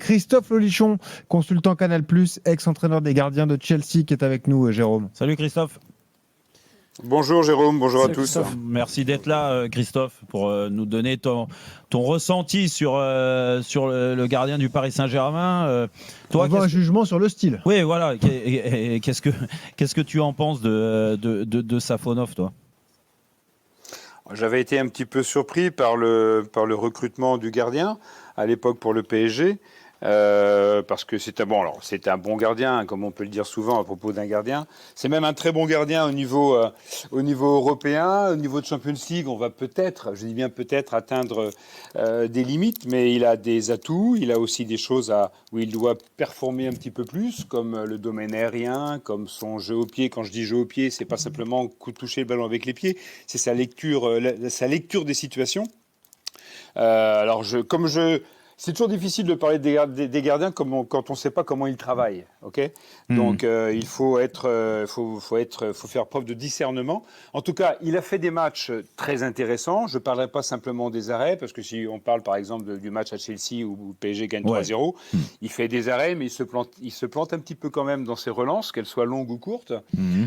Christophe Lolichon, consultant Canal+, ex-entraîneur des gardiens de Chelsea, qui est avec nous, Jérôme. Salut Christophe. Bonjour Jérôme, bonjour à tous. Christophe. Merci d'être là Christophe pour nous donner ton ressenti sur le gardien du Paris Saint-Germain. Toi, on voit un jugement sur le style. Oui, voilà. Qu'est-ce que tu en penses de Safonov, toi? J'avais été un petit peu surpris par le recrutement du gardien à l'époque pour le PSG. Parce que c'est un bon gardien, comme on peut le dire souvent à propos d'un gardien. C'est même un très bon gardien au niveau européen, au niveau de Champions League. On va peut-être, je dis bien peut-être, atteindre des limites, mais il a des atouts. Il a aussi des choses où il doit performer un petit peu plus, comme le domaine aérien, comme son jeu au pied. Quand je dis jeu au pied, c'est pas simplement toucher le ballon avec les pieds, c'est sa lecture des situations. C'est toujours difficile de parler des gardiens quand on ne sait pas comment ils travaillent. Okay, donc il faut faire preuve de discernement. En tout cas, il a fait des matchs très intéressants. Je ne parlerai pas simplement des arrêts, parce que si on parle par exemple du match à Chelsea où le PSG gagne 3-0, il fait des arrêts, mais il se plante un petit peu quand même dans ses relances, qu'elles soient longues ou courtes.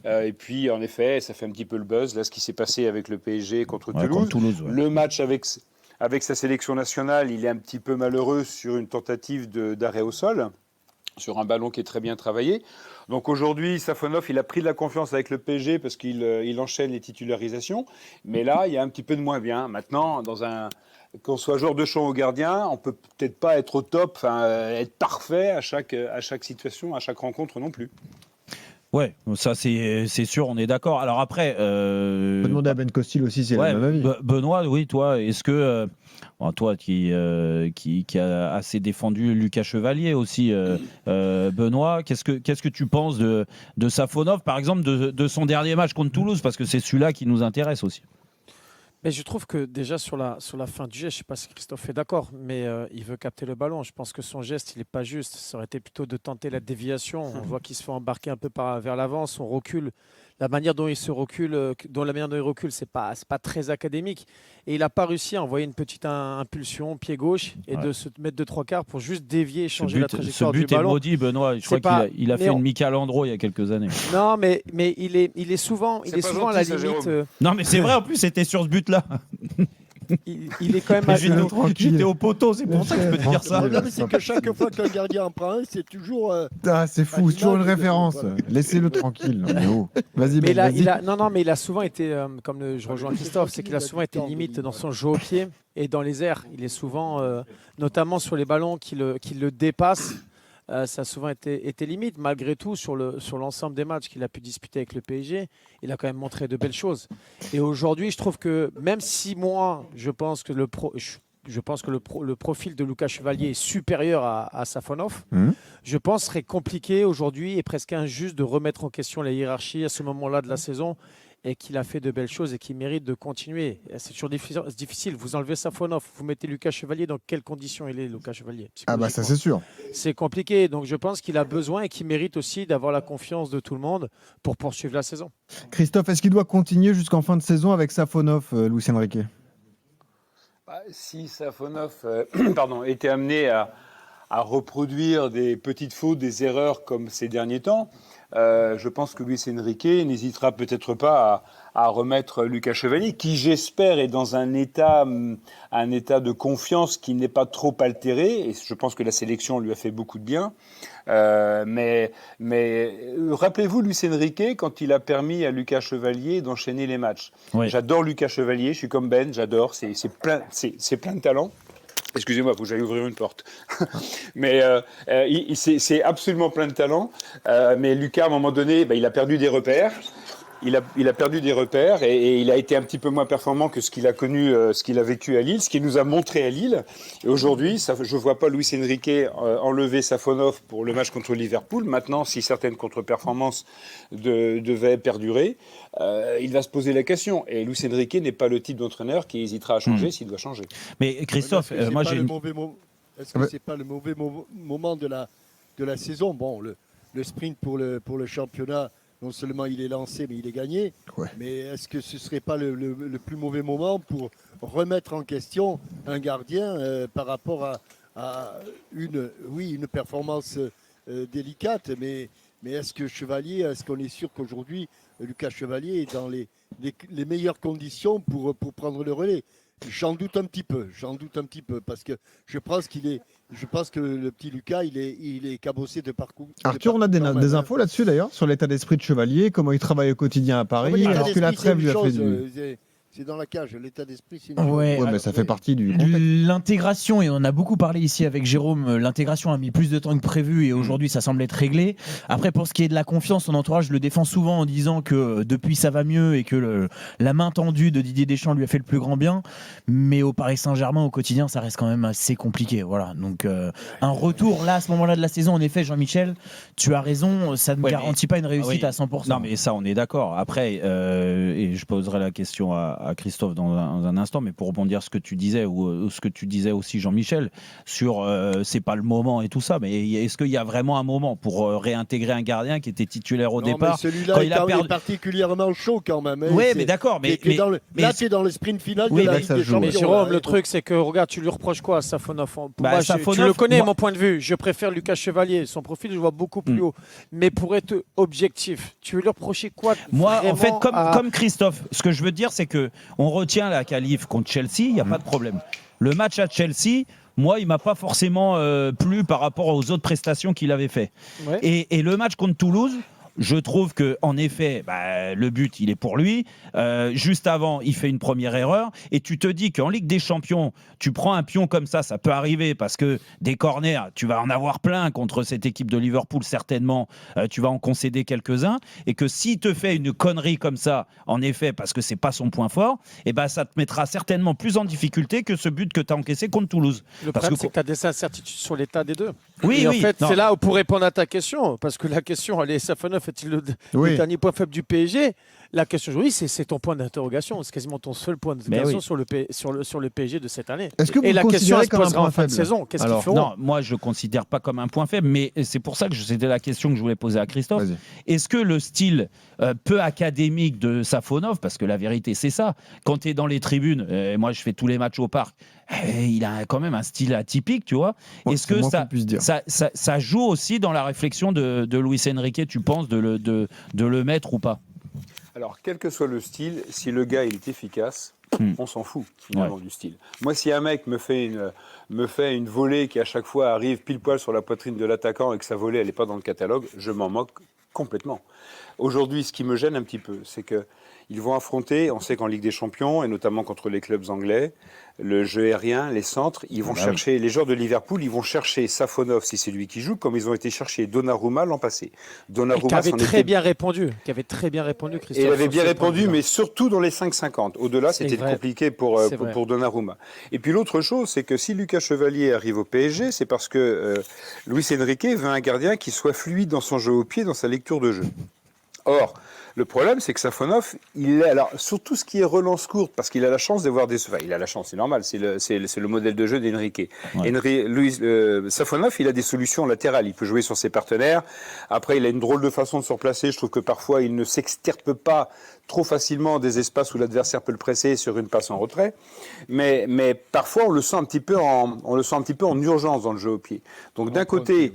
Et puis en effet, ça fait un petit peu le buzz, là, ce qui s'est passé avec le PSG contre Toulouse. Le match avec sa sélection nationale, il est un petit peu malheureux sur une tentative d'arrêt au sol, sur un ballon qui est très bien travaillé. Donc aujourd'hui, Safonov, il a pris de la confiance avec le PSG parce qu'il enchaîne les titularisations. Mais là, il y a un petit peu de moins bien. Maintenant, qu'on soit joueur de champ ou gardien, on peut peut-être pas être au top, être parfait à chaque situation, à chaque rencontre non plus. Ouais, ça c'est sûr, on est d'accord. Alors après, on peut demander à Ben Costil aussi si c'est la même avis. Benoît, oui, toi, est-ce que toi qui a assez défendu Lucas Chevalier aussi, Benoît, qu'est-ce que tu penses de Safonov, par exemple, de son dernier match contre Toulouse, parce que c'est celui-là qui nous intéresse aussi. Mais je trouve que déjà sur la fin du geste, je ne sais pas si Christophe est d'accord, mais il veut capter le ballon. Je pense que son geste, il n'est pas juste. Ça aurait été plutôt de tenter la déviation. On voit qu'il se fait embarquer un peu vers l'avant, son recul. La manière dont il recule, c'est pas très académique. Et il n'a pas réussi à envoyer une petite impulsion, pied gauche, et de se mettre de trois quarts pour juste dévier et changer la trajectoire du ballon. Ce but est maudit, Benoît. Je crois qu'il a fait une Michael Andro il y a quelques années. Non, mais il est souvent à la limite. Non, mais c'est vrai, en plus, c'était sur ce but-là. Il est quand même J'étais au poteau, c'est pour ça que je peux te dire ça. Non, mais c'est que chaque fois qu'un gardien en prend un, c'est toujours. C'est fou, c'est toujours une référence. Voilà. Laissez-le tranquille. Vas-y, mais mais il a souvent été, je rejoins Christophe, c'est qu'il a souvent été limite dans son jeu au pied et dans les airs. Il est souvent, notamment sur les ballons qui le dépassent. Ça a souvent été limite. Malgré tout, sur l'ensemble des matchs qu'il a pu disputer avec le PSG, il a quand même montré de belles choses. Et aujourd'hui, je trouve que même si moi, je pense que le profil de Lucas Chevalier est supérieur à Safonov, je pense que ce serait compliqué aujourd'hui et presque injuste de remettre en question la hiérarchie à ce moment-là de la saison, et qu'il a fait de belles choses et qu'il mérite de continuer. C'est toujours difficile. Vous enlevez Safonov, vous mettez Lucas Chevalier, dans quelles conditions il est, Lucas Chevalier? Ah bah ça c'est sûr. C'est compliqué, donc je pense qu'il a besoin et qu'il mérite aussi d'avoir la confiance de tout le monde pour poursuivre la saison. Christophe, est-ce qu'il doit continuer jusqu'en fin de saison avec Safonov, Luis Enrique? Si Safonov était amené à reproduire des petites fautes, des erreurs comme ces derniers temps, je pense que Luis Enrique n'hésitera peut-être pas à remettre Lucas Chevalier, qui j'espère est dans un état de confiance qui n'est pas trop altéré, et je pense que la sélection lui a fait beaucoup de bien. Mais rappelez-vous Luis Enrique quand il a permis à Lucas Chevalier d'enchaîner les matchs. Oui. J'adore Lucas Chevalier, je suis comme Ben, j'adore, c'est plein de talent. Excusez-moi, il faut que j'aille ouvrir une porte. Mais c'est absolument plein de talent. Mais Lucas, à un moment donné, il a perdu des repères. Il a perdu des repères et il a été un petit peu moins performant que ce qu'il a connu, ce qu'il a vécu à Lille, ce qu'il nous a montré à Lille. Et aujourd'hui, je ne vois pas Luis Enrique enlever Safonov pour le match contre Liverpool. Maintenant, si certaines contre-performances devaient perdurer, il va se poser la question. Et Luis Enrique n'est pas le type d'entraîneur qui hésitera à changer s'il doit changer. Mais Christophe, moi j'ai Est-ce que c'est pas le mauvais moment de la saison? Bon, le sprint pour le championnat, non seulement il est lancé, mais il est gagné. Ouais. Mais est-ce que ce ne serait pas le plus mauvais moment pour remettre en question un gardien par rapport une performance délicate, mais est-ce qu'on est sûr qu'aujourd'hui, Lucas Chevalier est dans les meilleures conditions pour prendre le relais? J'en doute un petit peu, parce que je pense que le petit Lucas, il est cabossé de parcours. Arthur, on a des infos là-dessus d'ailleurs, sur l'état d'esprit de Chevalier, comment il travaille au quotidien à Paris. Est-ce que la trêve lui a fait du... C'est dans la cage, l'état d'esprit, c'est Ouais, mais ça fait partie du contexte. L'intégration, et on en a beaucoup parlé ici avec Jérôme, l'intégration a mis plus de temps que prévu et aujourd'hui ça semble être réglé. Après, pour ce qui est de la confiance, son entourage le défend souvent en disant que depuis ça va mieux et que la main tendue de Didier Deschamps lui a fait le plus grand bien. Mais au Paris Saint-Germain, au quotidien, ça reste quand même assez compliqué. Voilà. Donc un retour là, à ce moment-là de la saison, en effet, Jean-Michel, tu as raison, ça ne garantit pas une réussite à 100%. Non, mais ça, on est d'accord. Après, et je poserai la question à Christophe dans un instant, mais pour rebondir ce que tu disais ou ce que tu disais aussi, Jean-Michel, sur c'est pas le moment et tout ça, mais est-ce qu'il y a vraiment un moment pour réintégrer un gardien qui était titulaire au départ? Mais celui-là est particulièrement chaud quand même. Oui, mais d'accord. Là, tu es dans le sprint final de la Ligue des Champions. Mais Jérôme, le truc, c'est que, regarde, tu lui reproches quoi à Safonov? Tu le connais, mon point de vue. Je préfère Lucas Chevalier. Son profil, je le vois beaucoup plus haut. Mais pour être objectif, tu veux lui reprocher quoi? Moi, en fait, comme Christophe, ce que je veux dire, c'est que on retient la qualif contre Chelsea, il n'y a pas de problème. Le match à Chelsea, moi, il m'a pas forcément plu par rapport aux autres prestations qu'il avait fait. Ouais. Et le match contre Toulouse, je trouve que, en effet, le but, il est pour lui. Juste avant, il fait une première erreur. Et tu te dis qu'en Ligue des Champions, tu prends un pion comme ça peut arriver parce que des corners, tu vas en avoir plein contre cette équipe de Liverpool, certainement. Tu vas en concéder quelques-uns. Et que s'il te fait une connerie comme ça, en effet, parce que c'est pas son point fort, ça te mettra certainement plus en difficulté que ce but que tu as encaissé contre Toulouse. Le problème, c'est que tu as des incertitudes sur l'état des deux. Oui, et en fait, c'est là où, pour répondre à ta question, parce que la question, elle est Safonov est-il le dernier point faible du PSG? La question aujourd'hui, c'est ton point d'interrogation. C'est quasiment ton seul point d'interrogation sur le PSG de cette année. Est-ce que vous et la question se posera en fin de faible saison. Qu'est-ce qu'ils feront? Non, moi je ne considère pas comme un point faible, mais c'est pour ça que c'était la question que je voulais poser à Christophe. Vas-y. Est-ce que le style peu académique de Safonov, parce que la vérité c'est ça, quand tu es dans les tribunes, moi je fais tous les matchs au parc, il a quand même un style atypique, tu vois. Est-ce que ça joue aussi dans la réflexion de Luis Enrique, tu penses, de le mettre ou pas? Alors, quel que soit le style, si le gars il est efficace, on s'en fout finalement du style. Moi, si un mec me fait une volée qui à chaque fois arrive pile poil sur la poitrine de l'attaquant et que sa volée elle n'est pas dans le catalogue, je m'en moque complètement. Aujourd'hui, ce qui me gêne un petit peu, c'est qu'ils vont affronter, on sait qu'en Ligue des Champions, et notamment contre les clubs anglais, le jeu aérien, les centres, ils vont chercher, les joueurs de Liverpool, ils vont chercher Safonov si c'est lui qui joue, comme ils ont été chercher Donnarumma l'an passé. Donnarumma qui avait très bien répondu, Christophe. Et il avait bien répondu, mais surtout dans les 5,50. Au-delà, c'était compliqué pour Donnarumma. Et puis l'autre chose, c'est que si Lucas Chevalier arrive au PSG, c'est parce que Luis Enrique veut un gardien qui soit fluide dans son jeu au pied, dans sa lecture de jeu. Or, le problème, c'est que Safonov, alors surtout ce qui est relance courte, parce qu'il a la chance d'avoir des... Enfin, il a la chance, c'est normal, c'est le modèle de jeu d'Enrique. Ouais. Safonov, il a des solutions latérales, il peut jouer sur ses partenaires. Après, il a une drôle de façon de se replacer. Je trouve que parfois, il ne s'extirpe pas trop facilement des espaces où l'adversaire peut le presser sur une passe en retrait. Mais parfois, on le sent un petit peu en urgence dans le jeu au pied. Donc d'un côté...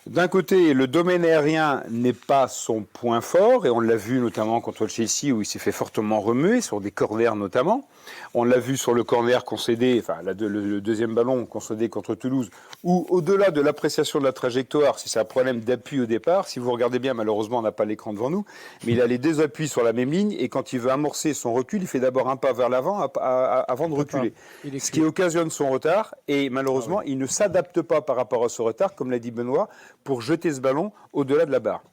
D'un côté, le domaine aérien n'est pas son point fort, et on l'a vu notamment contre Chelsea où il s'est fait fortement remuer, sur des corners notamment. On l'a vu sur le corner concédé, enfin le deuxième ballon concédé contre Toulouse, où au-delà de l'appréciation de la trajectoire, si c'est un problème d'appui au départ, si vous regardez bien, malheureusement on n'a pas l'écran devant nous, mais il a les deux appuis sur la même ligne, et quand il veut amorcer son recul, il fait d'abord un pas vers l'avant avant de reculer. Ce qui occasionne son retard, et malheureusement il ne s'adapte pas par rapport à ce retard, comme l'a dit Benoît, pour jeter ce ballon au-delà de la barre.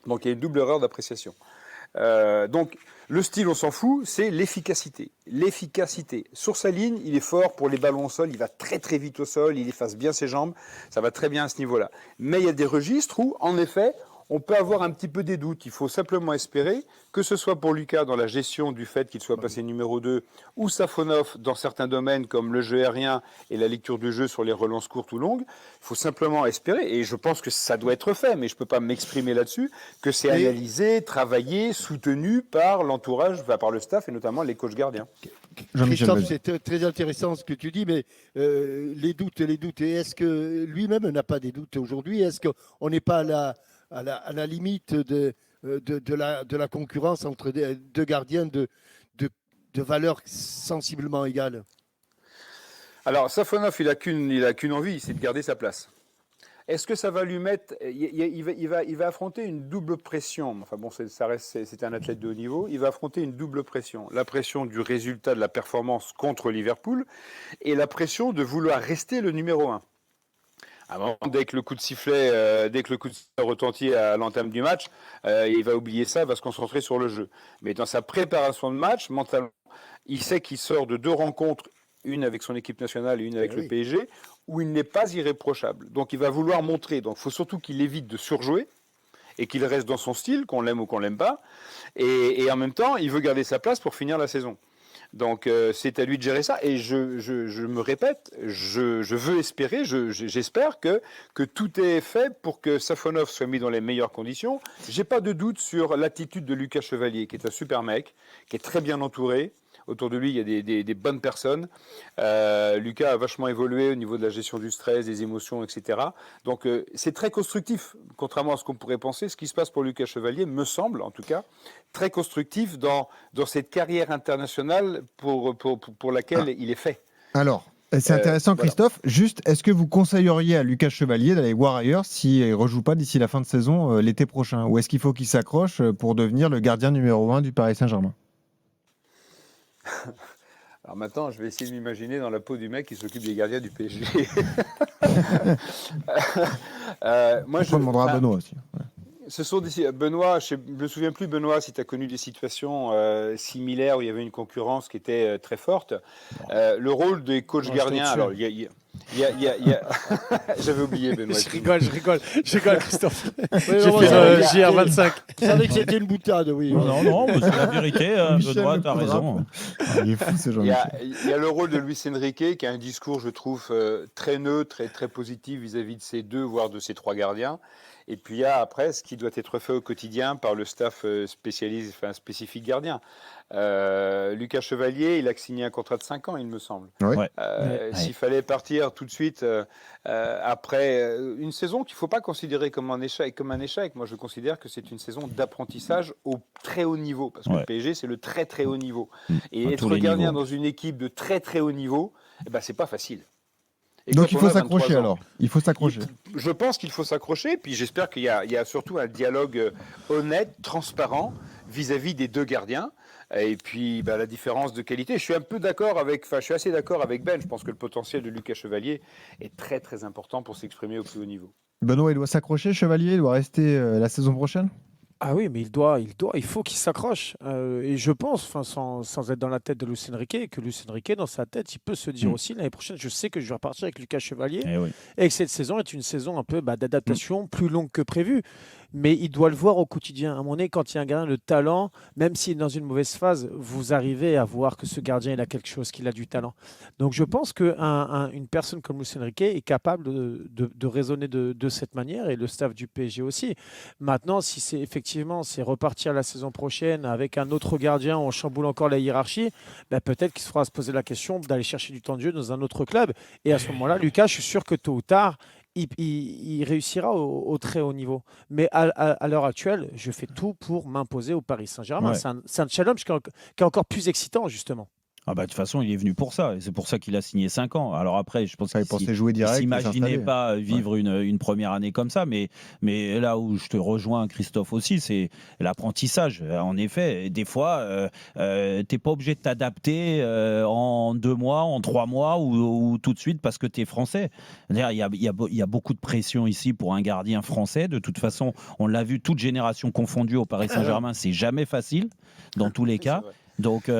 Donc il y a une double erreur d'appréciation. Donc le style, on s'en fout, c'est l'efficacité. L'efficacité. Sur sa ligne, il est fort pour les ballons au sol, il va très très vite au sol, il efface bien ses jambes, ça va très bien à ce niveau-là. Mais il y a des registres où, en effet, on peut avoir un petit peu des doutes. Il faut simplement espérer que ce soit pour Lucas dans la gestion du fait qu'il soit passé numéro 2 ou Safonov dans certains domaines comme le jeu aérien et la lecture du jeu sur les relances courtes ou longues. Il faut simplement espérer, et je pense que ça doit être fait, mais je ne peux pas m'exprimer là-dessus, que c'est analysé, travaillé, soutenu par l'entourage, par le staff et notamment les coachs gardiens. Jean-Michel Christophe, Bazin. c'est très intéressant ce que tu dis, mais les doutes. Et est-ce que lui-même n'a pas des doutes aujourd'hui? Est-ce qu'on n'est pas à la limite de la concurrence entre deux gardiens de valeurs sensiblement égales? Alors, Safonov, il a qu'une envie, c'est de garder sa place. Est-ce que ça va lui mettre... Il va affronter une double pression. Enfin bon, c'est un athlète de haut niveau. Il va affronter une double pression. La pression du résultat de la performance contre Liverpool et la pression de vouloir rester le numéro 1. Avant, dès que le coup de sifflet retentit à l'entame du match, il va oublier ça, il va se concentrer sur le jeu. Mais dans sa préparation de match, mentalement, il sait qu'il sort de 2 rencontres, une avec son équipe nationale et une avec le PSG, où il n'est pas irréprochable. Donc il va vouloir montrer. Donc il faut surtout qu'il évite de surjouer et qu'il reste dans son style, qu'on l'aime ou qu'on l'aime pas. Et en même temps, il veut garder sa place pour finir la saison. Donc c'est à lui de gérer ça. Et je me répète, je veux espérer, j'espère que tout est fait pour que Safonov soit mis dans les meilleures conditions. J'ai pas de doute sur l'attitude de Lucas Chevalier, qui est un super mec, qui est très bien entouré. Autour de lui, il y a des bonnes personnes. Lucas a vachement évolué au niveau de la gestion du stress, des émotions, etc. Donc, c'est très constructif, contrairement à ce qu'on pourrait penser. Ce qui se passe pour Lucas Chevalier me semble, en tout cas, très constructif dans cette carrière internationale pour laquelle il est fait. Alors, c'est intéressant, Christophe. Voilà. Juste, est-ce que vous conseilleriez à Lucas Chevalier d'aller voir ailleurs s'il ne rejoue pas d'ici la fin de saison l'été prochain? Ou est-ce qu'il faut qu'il s'accroche pour devenir le gardien numéro 1 du Paris Saint-Germain? Alors maintenant, je vais essayer de m'imaginer dans la peau du mec qui s'occupe des gardiens du PSG. Moi, je demanderai à Benoît aussi. Ouais. Ce sont Benoît, je ne me souviens plus, Benoît, si tu as connu des situations similaires où il y avait une concurrence qui était très forte. Le rôle des coachs gardiens, alors il y a j'avais oublié, Benoît. Je rigole, Christophe. J'ai fait JR25. Je savais que c'était une boutade, oui. Non, c'est la vérité. Benoît, tu as raison. Il est fou, ce genre. Il y a le rôle de Luis Enrique, qui a un discours, je trouve, très neutre et très positif vis-à-vis de ses 2, voire de ses 3 gardiens. Et puis il y a après ce qui doit être fait au quotidien par le staff spécifique gardien. Lucas Chevalier, il a signé un contrat de 5 ans, il me semble. Ouais. S'il fallait partir tout de suite après une saison qu'il ne faut pas considérer comme un échec, moi je considère que c'est une saison d'apprentissage au très haut niveau, parce que le PSG c'est le très très haut niveau. Et être gardien dans une équipe de très très haut niveau, c'est pas facile. Et donc il faut s'accrocher alors. Il faut s'accrocher. Je pense qu'il faut s'accrocher, puis j'espère qu'il y a surtout un dialogue honnête, transparent vis-à-vis des 2 gardiens. Et puis la différence de qualité. Je suis assez d'accord avec Ben. Je pense que le potentiel de Lucas Chevalier est très très important pour s'exprimer au plus haut niveau. Benoît, il doit s'accrocher, Chevalier, il doit rester la saison prochaine? Ah oui, mais il faut qu'il s'accroche. Et je pense, sans être dans la tête de Luis Enrique, que Luis Enrique, dans sa tête, il peut se dire aussi, l'année prochaine, je sais que je vais repartir avec Lucas Chevalier, et que cette saison est une saison un peu d'adaptation plus longue que prévu. Mais il doit le voir au quotidien. À un moment donné, quand il y a un gardien de talent, même s'il est dans une mauvaise phase, vous arrivez à voir que ce gardien, il a quelque chose, qu'il a du talent. Donc je pense qu'une personne comme Luis Enrique est capable de raisonner de cette manière, et le staff du PSG aussi. Maintenant, si c'est effectivement repartir la saison prochaine avec un autre gardien, on chamboule encore la hiérarchie, peut-être qu'il se fera se poser la question d'aller chercher du temps de jeu dans un autre club. Et à ce moment-là, Lucas, je suis sûr que tôt ou tard, il réussira au très haut niveau. Mais à l'heure actuelle, je fais tout pour m'imposer au Paris Saint-Germain. Ouais. C'est un challenge qui est encore plus excitant, justement. Ah de toute façon, il est venu pour ça, et c'est pour ça qu'il a signé 5 ans. Alors après, je pense qu'il ne s'imaginait pas vivre une première année comme ça, mais là où je te rejoins, Christophe, aussi, c'est l'apprentissage. En effet, des fois, t'es pas obligé de t'adapter en 2 mois, en 3 mois, ou tout de suite parce que t'es français. Il y a beaucoup de pression ici pour un gardien français. De toute façon, on l'a vu, toute génération confondue au Paris Saint-Germain, c'est jamais facile, dans tous les cas. Donc,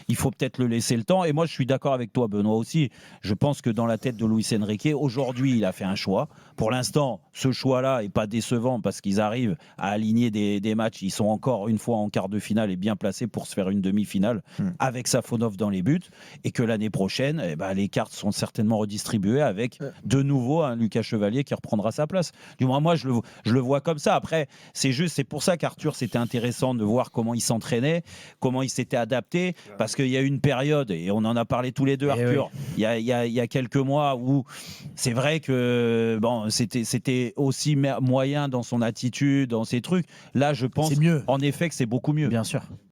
il faut peut-être le laisser le temps. Et moi, je suis d'accord avec toi, Benoît, aussi. Je pense que dans la tête de Luis Enrique, aujourd'hui, il a fait un choix. Pour l'instant, ce choix-là n'est pas décevant parce qu'ils arrivent à aligner des matchs. Ils sont encore une fois en quart de finale et bien placés pour se faire une demi-finale avec Safonov dans les buts. Et que l'année prochaine, les cartes sont certainement redistribuées avec de nouveau un Lucas Chevalier qui reprendra sa place. Du moins, moi, je le vois comme ça. Après, c'est pour ça qu'Arthur, c'était intéressant de voir comment il s'entraînait, comment il s'était adapté parce qu'il y a eu une période, et on en a parlé tous les deux, Arthur, il y a quelques mois où c'est vrai que bon, c'était aussi moyen dans son attitude, dans ses trucs. Là, je pense C'est mieux. en effet que c'est beaucoup mieux. Bien sûr.